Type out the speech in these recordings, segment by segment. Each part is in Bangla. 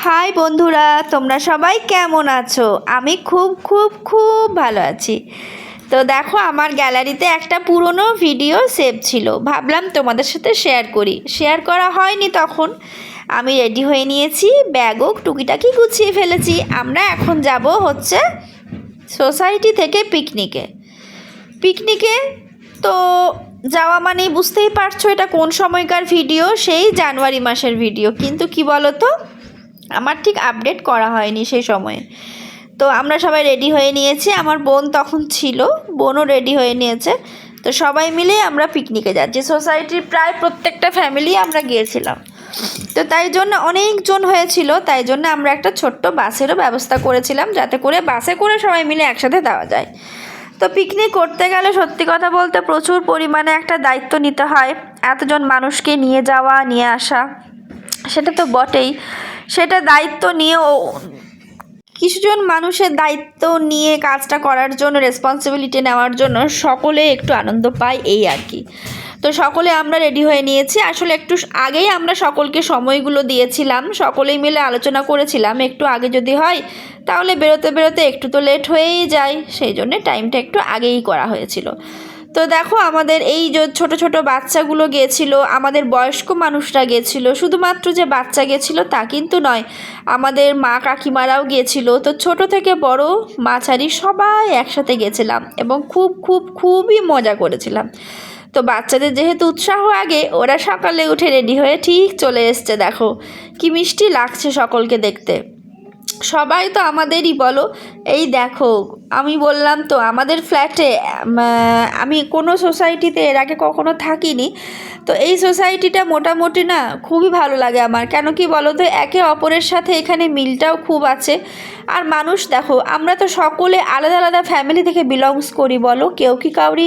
হাই বন্ধুরা, তোমরা সবাই কেমন আছো? আমি খুব খুব খুব ভালো আছি। তো দেখো, আমার গ্যালারিতে একটা পুরনো ভিডিও সেভ ছিল, ভাবলাম তোমাদের সাথে শেয়ার করা হয়নি তখন। আমি রেডি হয়ে নিয়েছি, ব্যাগও টুকিটাকি গুছিয়ে ফেলেছি। আমরা এখন যাব হচ্ছে সোসাইটি থেকে পিকনিকে। তো যাওয়া মানেই বুঝতেই পারছো এটা কোন সময়কার ভিডিও, সেই জানুয়ারি মাসের ভিডিও। কিন্তু কি বলো তো, আমার ঠিক আপডেট করা হয়নি সেই সময়ে। তো আমরা সবাই রেডি হয়ে নিয়েছি, আমার বোন তখন ছিল, বোনও রেডি হয়ে নিয়েছে। তো সবাই মিলে আমরা পিকনিকে যাচ্ছি। সোসাইটির প্রায় প্রত্যেকটা ফ্যামিলি আমরা গিয়েছিলাম। তো তাই জন্য অনেকজন হয়েছিল, তাই জন্য আমরা একটা ছোট্ট বাসেরও ব্যবস্থা করেছিলাম, যাতে করে বাসে করে সবাই মিলে একসাথে যাওয়া যায়। তো পিকনিক করতে গেলে সত্যি কথা বলতে প্রচুর পরিমাণে একটা দায়িত্ব নিতে হয়। এতজন মানুষকে নিয়ে যাওয়া নিয়ে আসা, সেটা তো বটেই। সেটা দায়িত্ব নিয়েও কিছুজন মানুষের দায়িত্ব নিয়ে কাজটা করার জন্য, রেসপন্সিবিলিটি নেওয়ার জন্য সকলে একটু আনন্দ পায়, এই আর কি। তো সকলে আমরা রেডি হয়ে নিয়েছি। আসলে একটু আগেই আমরা সকলকে সময়গুলো দিয়েছিলাম, সকলেই মিলে আলোচনা করেছিলাম একটু আগে যদি হয় তাহলে বেরোতে বেরোতে একটু তো লেট হয়েই যায়, সেই জন্যে টাইমটা একটু আগেই করা হয়েছিল। তো দেখো, আমাদের এই যে ছোট ছোট বাচ্চাগুলো গিয়েছিল, আমাদের বয়স্ক মানুষরা গিয়েছিল। শুধুমাত্র যে বাচ্চা গিয়েছিল তা কিন্তু নয়, আমাদের মা কাকিমারাও গিয়েছিল। তো ছোট থেকে বড় মাঝারি সবাই একসাথে গেছিলাম এবং খুব খুব খুবই মজা করেছিলাম। তো বাচ্চাদের যেহেতু উৎসাহ আগে, ওরা সকালে উঠে রেডি হয়ে ঠিক চলে এসছে। দেখো কি মিষ্টি লাগছে সকলকে দেখতে। সবাই তো আমাদেরই বলো। এই দেখো, আমি বললাম তো আমাদের ফ্ল্যাটে, আমি কোনো সোসাইটিতে এর আগে কখনো থাকিনি। তো এই সোসাইটিটা মোটামুটি না খুবই ভালো লাগে আমার। কেন কি বলো তো, একে অপরের সাথে এখানে মিলটাও খুব আছে। আর মানুষ দেখো, আমরা তো সকলে আলাদা আলাদা ফ্যামিলি থেকে বিলংস করি, বলো কেউ কি কাউরি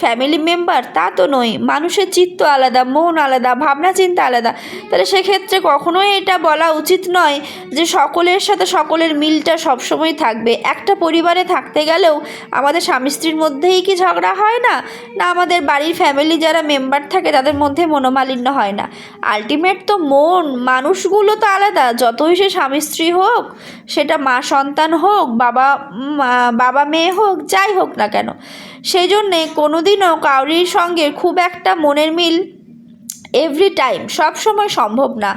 ফ্যামিলি মেম্বার তা তো নই। মানুষের চিত্ত আলাদা, মন আলাদা, ভাবনা চিন্তা আলাদা। তাহলে সেক্ষেত্রে কখনোই এটা বলা উচিত নয় যে সকলের সাথে সকলের মিলটা সবসময় থাকবে। একটা পরিবারে থাকতে গেলেও আমাদের স্বামী স্ত্রীর মধ্যেই কি ঝগড়া হয় না? না আমাদের বাড়ির ফ্যামিলি যারা মেম্বার থাকে তাদের মধ্যে মনোমালিন্য হয় না? আলটিমেট তো মানুষগুলো তো আলাদা, যতই সে স্বামী স্ত্রী হোক, সেটা মা সন্তান হোক, বাবা মেয়ে হোক, যাই হোক না কেন। সেই জন্যে কোনোদিনও কাউরির সঙ্গে খুব একটা মনের মিল এভরি টাইম সব সময় সম্ভব না।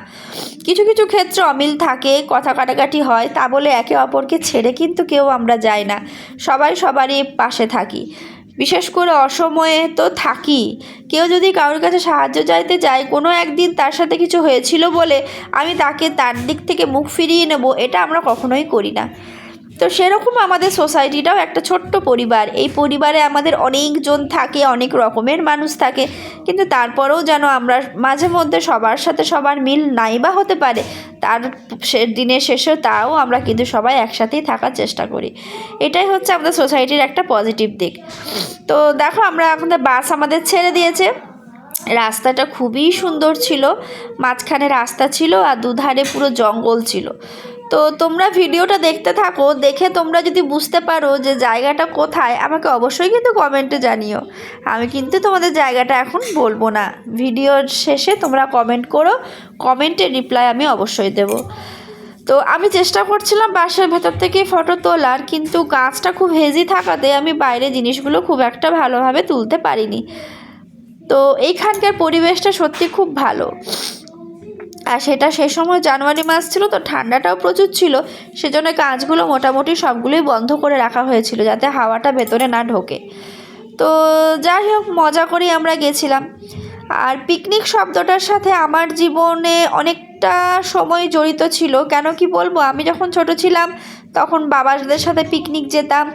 কিছু কিছু ক্ষেত্রে অমিল থাকে, কথা কাটাকাটি হয়, তা বলে একে অপরকে ছেড়ে কিন্তু কেউ আমরা যাই না। সবাই সবারই পাশে থাকি, বিশেষ করে অসময়ে তো থাকি। কেউ যদি কারোর কাছে সাহায্য চাইতে যায়, কোনো একদিন তার সাথে কিছু হয়েছিল বলে আমি তার দিক থেকে মুখ ফিরিয়ে নেব, এটা আমরা কখনোই করি না। তো সেরকম আমাদের সোসাইটিটাও একটা ছোট্ট পরিবার। এই পরিবারে আমাদের অনেকজন থাকে, অনেক রকমের মানুষ থাকে, কিন্তু তারপরেও যেন আমরা মাঝে মধ্যে সবার সাথে সবার মিল নাই বা হতে পারে, তার দিনের শেষেও তাও আমরা কিন্তু সবাই একসাথেই থাকার চেষ্টা করি। এটাই হচ্ছে আমাদের সোসাইটির একটা পজিটিভ দিক। তো দেখো, আমরা এখন বাস আমাদের ছেড়ে দিয়েছে। রাস্তাটা খুবই সুন্দর ছিল, মাঝখানে রাস্তা ছিল আর দুধারে পুরো জঙ্গল ছিল। তো তোমরা ভিডিওটা দেখতে থাকো, দেখে তোমরা যদি বুঝতে পারো যে জায়গাটা কোথায়, আমাকে অবশ্যই কিন্তু কমেন্টে জানিও। আমি কিন্তু তোমাদের জায়গাটা এখন বলবো না, ভিডিওর শেষে তোমরা কমেন্ট করো, কমেন্টে রিপ্লাই আমি অবশ্যই দেব। তো আমি চেষ্টা করছিলাম বাসার ভেতর থেকে ফটো তোলার, কিন্তু গাছটা খুব হেজি থাকাতে আমি বাইরে জিনিসগুলো খুব একটা ভালোভাবে তুলতে পারিনি। তো এইখানকার পরিবেশটা সত্যি খুব ভালো। আর সেটা সেই সময় জানুয়ারি মাস ছিল, তো ঠান্ডাটাও প্রচুর ছিল। সেজন্য কাঁচগুলো মোটামুটি সবগুলোই বন্ধ করে রাখা হয়েছিল, যাতে হাওয়াটা ভেতরে না ঢোকে। তো যাই হোক, মজা করেই আমরা গেছিলাম। আর পিকনিক শব্দটার সাথে আমার জীবনে অনেকটা সময় জড়িত ছিল। কেন কি বলবো, আমি যখন ছোট ছিলাম তখন বাবাদের সাথে পিকনিক যেতাম।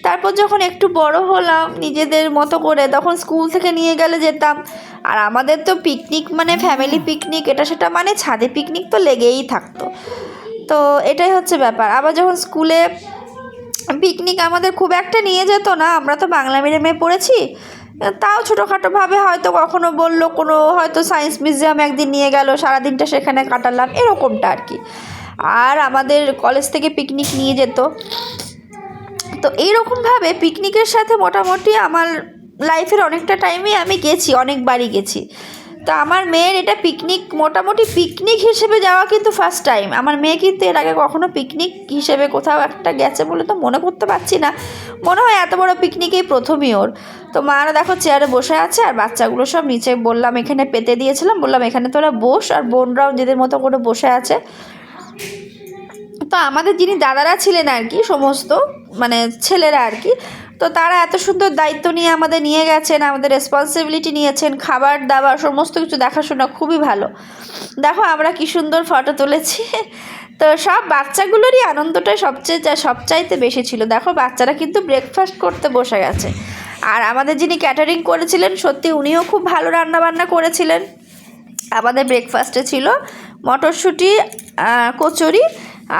তারপর যখন একটু বড় হলাম নিজেদের মতো করে, তখন স্কুল থেকে নিয়ে গেলে যেতাম। আর আমাদের তো পিকনিক মানে ফ্যামিলি পিকনিক, এটা সেটা মানে ছাদে পিকনিক তো লেগেই থাকতো। তো এটাই হচ্ছে ব্যাপার। আবার যখন স্কুলে পিকনিক আমাদের খুব একটা নিয়ে যেত না, আমরা তো বাংলা মিডিয়ামে পড়েছি, তাও ছোটোখাটোভাবে হয়তো কখনো বললো, কোনো হয়তো সায়েন্স মিউজিয়াম একদিন নিয়ে গেল, সারাদিনটা সেখানে কাটালাম, এরকমটা আর কি। আর আমাদের কলেজ থেকে পিকনিক নিয়ে যেত। তো এইরকমভাবে পিকনিকের সাথে মোটামুটি আমার লাইফের অনেকটা টাইমেই আমি গেছি, অনেকবারই গেছি। তো আমার মেয়ের এটা পিকনিক, মোটামুটি পিকনিক হিসেবে যাওয়া কিন্তু ফার্স্ট টাইম। আমার মেয়ে কিন্তু এর আগে কখনো পিকনিক হিসেবে কোথাও একটা গেছে বলে তো মনে করতে পারছি না, মনে হয় এত বড় পিকনিকেই প্রথমই ওর। তো মারা দেখো চেয়ারে বসে আছে, আর বাচ্চাগুলো সব নিচে বললাম এখানে পেতে দিয়েছিলাম, বললাম এখানে তোরা বস, আর বোনরাও নিজেদের মতো করে বসে আছে। তো আমাদের যিনি দাদারা ছিলেন আর কি, সমস্ত মানে ছেলেরা আর কি, তো তারা এত সুন্দর দায়িত্ব নিয়ে আমাদের নিয়ে গেছেন, আমাদের রেসপন্সিবিলিটি নিয়েছেন, খাবার দাবার সমস্ত কিছু দেখাশোনা খুবই ভালো। দেখো আমরা কি সুন্দর ফটো তুলেছি। তো সব বাচ্চাগুলোরই আনন্দটাই সবচাইতে বেশি ছিল। দেখো বাচ্চারা কিন্তু ব্রেকফাস্ট করতে বসে গেছে, আর আমাদের যিনি ক্যাটারিং করেছিলেন সত্যি উনিও খুব ভালো রান্নাবান্না করেছিলেন। আমাদের ব্রেকফাস্টে ছিল মটরশুঁটি, কচুরি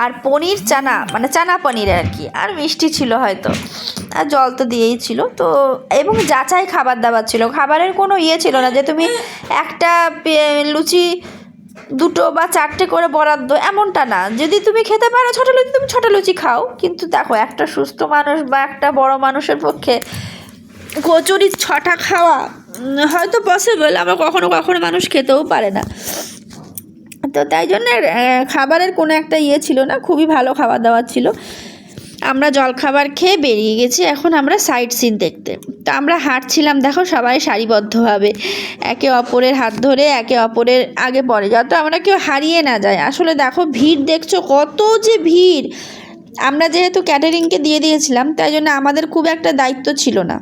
আর পনির, চানা মানে চানা পনির আর কি, আর মিষ্টি ছিল হয়তো, আর জল তো দিয়েই ছিল। তো এবং যাচাই খাবার দাবার ছিল, খাবারের কোনো ইয়ে ছিল না যে তুমি একটা লুচি 2টো বা 4টে করে বরাদ্দ, এমনটা না। যদি তুমি খেতে পারো ছোটো লুচি, তুমি ছোটো লুচি খাও। কিন্তু দেখো একটা সুস্থ মানুষ বা একটা বড় মানুষের পক্ষে কচুরি 6টা খাওয়া হয়তো পসিবল, আবার কখনো কখনো মানুষ খেতেও পারে না। তো তাই জন্য খাবারের কোনো একটা ইয়ে ছিল না, খুবই ভালো খাবার দাবার ছিল। আমরা জলখাবার খেয়ে বেরিয়ে গেছি এখন আমরা সাইট সিন দেখতে। তো আমরা হাঁটছিলাম, দেখো সবাই সারিবদ্ধভাবে একে অপরের হাত ধরে একে অপরের আগে পড়ে, যাতে আমরা কেউ হারিয়ে না যায়। আসলে দেখো ভিড় দেখছো কত যে ভিড়। আমরা যেহেতু ক্যাটারিংকে দিয়ে দিয়েছিলাম, তাই জন্য আমাদের খুব একটা দায়িত্ব ছিল না।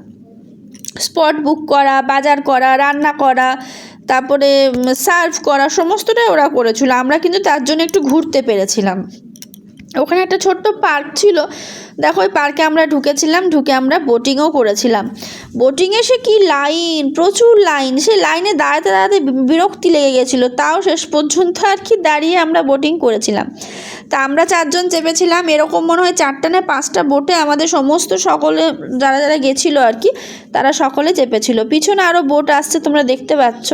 স্পট বুক করা, বাজার করা, রান্না করা, তারপরে সার্ভ করা, সমস্তটাই ওরা করেছিল। আমরা কিন্তু তার জন্য একটু ঘুরতে পেরেছিলাম। ওখানে একটা ছোট্ট পার্ক ছিল, দেখো ওই পার্কে আমরা ঢুকেছিলাম, ঢুকে আমরা বোটিংও করেছিলাম। বোটিংয়ে সে কি লাইন, প্রচুর লাইন, সেই লাইনে দাঁড়াতে দাঁড়াতে বিরক্তি লেগে গেছিলো, তাও শেষ পর্যন্ত আর কি দাঁড়িয়ে আমরা বোটিং করেছিলাম। তা আমরা 4 জন চেপেছিলাম, এরকম মনে হয় 4টা না 5টা বোটে আমাদের সমস্ত সকলে যারা যারা গেছিলো আর কি, তারা সকলে চেপেছিল। পিছনে আরও বোট আসছে তোমরা দেখতে পাচ্ছ,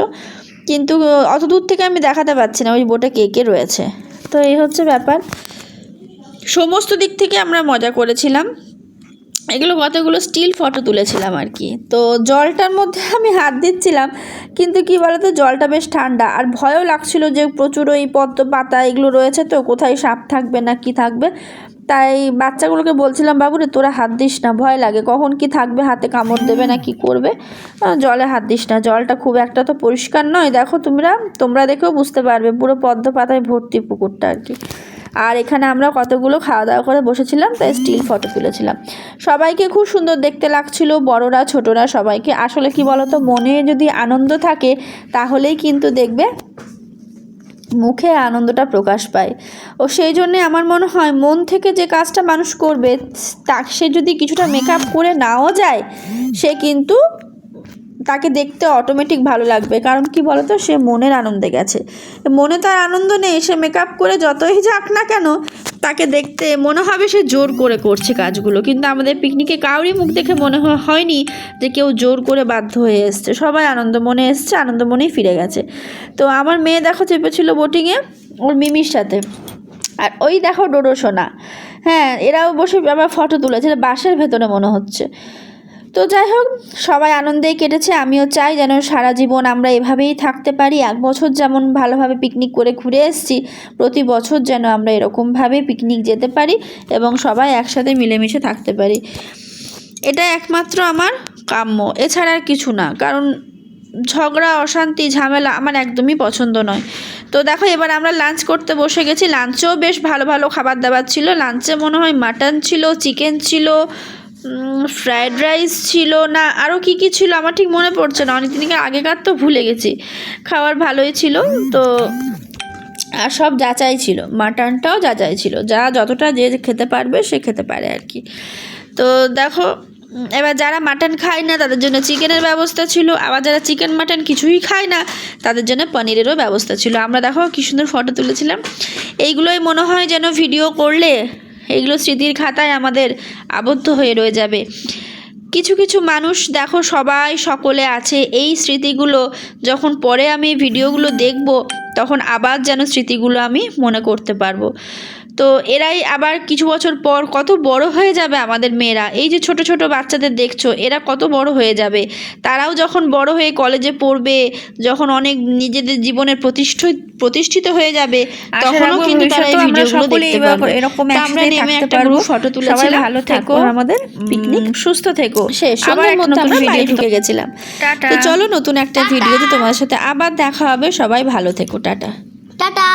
কিন্তু অত দূর থেকে আমি দেখাতে পারছি না ওই বোটে কে কে রয়েছে। তো এই হচ্ছে ব্যাপার, সমস্ত দিক থেকে আমরা মজা করেছিলাম। এগুলো কতগুলো স্টিল ফটো তুলেছিলাম আর কি। তো জলটার মধ্যে আমি হাত দিচ্ছিলাম, কিন্তু কি বলতো জলটা বেশ ঠান্ডা, আর ভয়ও লাগছিল যে প্রচুর ওই পদ্ম পাতা এগুলো রয়েছে, তো কোথায় সাপ থাকবে না কি থাকবে। তাই বাচ্চাগুলোকে বলছিলাম, বাবুরে তোরা হাত দিস না, ভয় লাগে, কখন কি থাকবে, হাতে কামড় দেবে না কি করবে, জলে হাত দিস না। জলটা খুব একটা তো পরিষ্কার নয়, দেখো তোমরা দেখেও বুঝতে পারবে, পুরো পদ্ম পাতায় ভর্তি পুকুরটা আর কি। আর এখানে আমরা কতগুলো খাওয়া দাওয়া করে বসেছিলাম, তাই স্টিল ফটো তুলেছিলাম। সবাইকে খুব সুন্দর দেখতে লাগছিল, বড়রা ছোটরা সবাইকে। আসলে কি বলতো, মনে যদি আনন্দ থাকে তাহলেই কিন্তু দেখবে মুখে আনন্দটা প্রকাশ পায়। ও সেই জন্যে আমার মনে হয় মন থেকে যে কাজটা মানুষ করবে, সে যদি কিছুটা মেকআপ করে নাও যায়, সে কিন্তু তাকে দেখতে অটোমেটিক ভালো লাগবে। কারণ কি বলতো, সে মনের আনন্দে গেছে, মনে তার আনন্দ নেই, সে মেকআপ করে যতই যাক না কেন তাকে দেখতে মনে হবে সে জোর করে করছে কাজগুলো। কিন্তু আমাদের পিকনিকে কাউরই মুখ দেখে মনে হয়নি যে কেউ জোর করে বাধ্য হয়ে এসছে, সবাই আনন্দ মনে এসছে, আনন্দ মনেই ফিরে গেছে। তো আমার মেয়ে দেখো চেপেছিল বোটিংয়ে ওর মিমির সাথে, আর ওই দেখো ডোডো সোনা, হ্যাঁ এরাও বসে আবার ফটো তুলেছে, বাসের ভেতরে মনে হচ্ছে। তো যাই হোক, সবাই আনন্দেই কেটেছে। আমিও চাই যেন সারা জীবন আমরা এভাবেই থাকতে পারি। 1 বছর যেমন ভালোভাবে পিকনিক করে ঘুরে এসেছি, প্রতি বছর যেন আমরা এরকমভাবে পিকনিক যেতে পারি এবং সবাই একসাথে মিলেমিশে থাকতে পারি। এটা একমাত্র আমার কাম্য, এছাড়া আর কিছু না। কারণ ঝগড়া, অশান্তি, ঝামেলা আমার একদমই পছন্দ নয়। তো দেখো এবার আমরা লাঞ্চ করতে বসে গেছি। লাঞ্চেও বেশ ভালো ভালো খাবার দাবার ছিল। লাঞ্চে মনে হয় মাটন ছিল, চিকেন ছিল, ফ্রায়েড রাইস ছিল, না আরও কী কী ছিল আমার ঠিক মনে পড়ছে না, অনেকদিন আগেকার তো ভুলে গেছি। খাবার ভালোই ছিল। তো আর সব যাচাই ছিল, মাটনটাও যাচাই ছিল, যতটা যে খেতে পারবে সে খেতে পারে আর কি। তো দেখো এবার যারা মাটন খায় না তাদের জন্য চিকেনের ব্যবস্থা ছিল, আবার যারা চিকেন মাটন কিছুই খায় না তাদের জন্য পনিরেরও ব্যবস্থা ছিল। আমরা দেখো কী সুন্দর ফটো তুলেছিলাম। এইগুলোই মনে হয় যেন ভিডিও করলে এইগুলো স্মৃতির খাতায় আমাদের আবদ্ধ হয়ে রয়ে যাবে। কিছু কিছু মানুষ দেখো সবাই সকলে আছে, এই স্মৃতিগুলো যখন পরে আমি ভিডিওগুলো দেখব তখন আবার যেন স্মৃতিগুলো আমি মনে করতে পারবো। তো তো এরাই আবার কিছু বছর পর কত বড় হয়ে যাবে আমাদের মেয়েরা। এই যে ছোট ছোট বাচ্চাদের দেখছো, এরা কত বড় হয়ে যাবে। তারাও যখন বড় হয়ে কলেজে পড়বে, যখন অনেক নিজেদের জীবনের প্রতিষ্ঠিত হয়ে যাবে, তখনও কিন্তু তারা এই ভিডিওগুলো দেখতে পারবে। এরকম তো আমরা নেমে একটা গ্রুপ ফটো তুলেছিলাম। ভালো থেকো, আমাদের পিকনিক সুস্থ থেকো। আবার সন্ধ্যার মধ্যে আমরা বাড়ি ঢুকে ভিডিও গেছিলাম। টাটা। তো চলো নতুন একটা ভিডিওতে তোমার সাথে আবার দেখা হবে। সবাই ভালো থেকো, টাটা। টাটা।